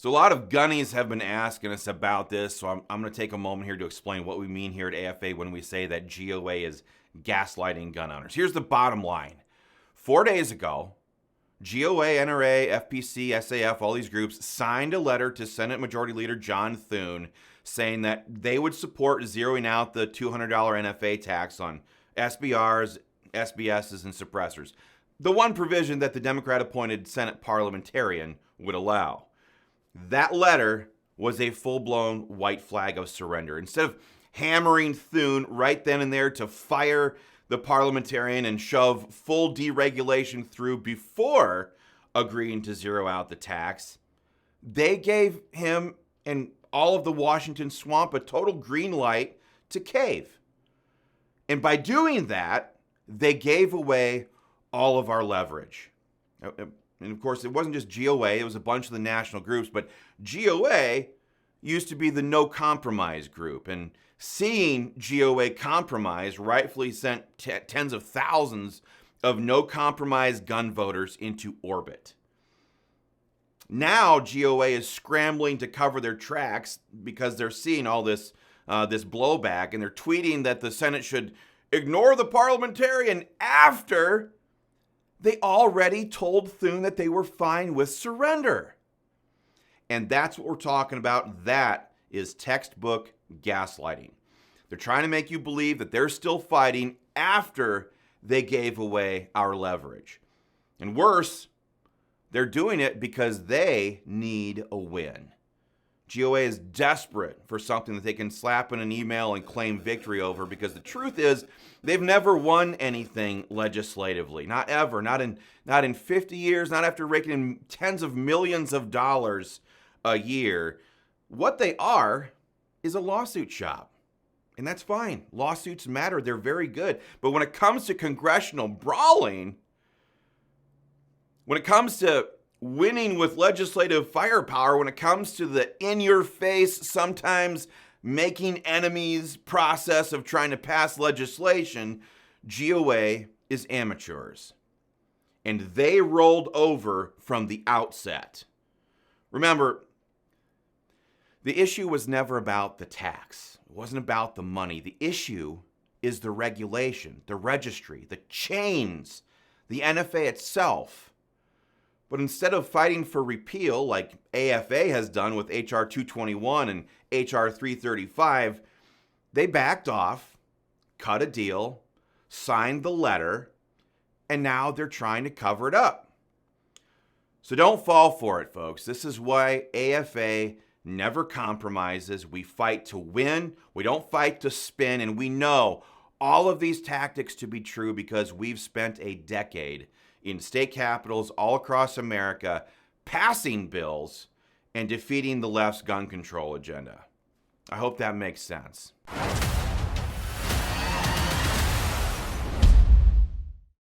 So a lot of gunnies have been asking us about this, so I'm going to take a moment here to explain what we mean here at AFA when we say that GOA is gaslighting gun owners. Here's the bottom line. 4 days ago, GOA, NRA, FPC, SAF, all these groups signed a letter to Senate Majority Leader John Thune saying that they would support zeroing out the $200 NFA tax on SBRs, SBSs, and suppressors. The one provision that the Democrat-appointed Senate parliamentarian would allow. That letter was a full-blown white flag of surrender. Instead of hammering Thune right then and there to fire the parliamentarian and shove full deregulation through before agreeing to zero out the tax, they gave him and all of the Washington swamp a total green light to cave. And by doing that, they gave away all of our leverage. And of course, it wasn't just GOA, it was a bunch of the national groups, but GOA used to be the no compromise group. And seeing GOA compromise rightfully sent tens of thousands of no compromise gun voters into orbit. Now GOA is scrambling to cover their tracks because they're seeing all this blowback, and they're tweeting that the Senate should ignore the parliamentarian after they already told Thune that they were fine with surrender. And that's what we're talking about. That is textbook gaslighting. They're trying to make you believe that they're still fighting after they gave away our leverage. And worse, they're doing it because they need a win. GOA is desperate for something that they can slap in an email and claim victory over, because the truth is they've never won anything legislatively. Not ever. Not in 50 years, not after raking in tens of millions of dollars a year. What they are is a lawsuit shop. And that's fine. Lawsuits matter. They're very good. But when it comes to congressional brawling, when it comes to winning with legislative firepower, when it comes to the in-your-face, sometimes making enemies process of trying to pass legislation, GOA is amateurs. And they rolled over from the outset. Remember, the issue was never about the tax. It wasn't about the money. The issue is the regulation, the registry, the chains, the NFA itself. But instead of fighting for repeal like AFA has done with HR 221 and HR 335, they backed off, cut a deal, signed the letter, and now they're trying to cover it up. So don't fall for it, folks. This is why AFA never compromises. We fight to win. We don't fight to spin. And we know all of these tactics to be true because we've spent a decade in state capitals all across America passing bills and defeating the left's gun control agenda. I hope that makes sense.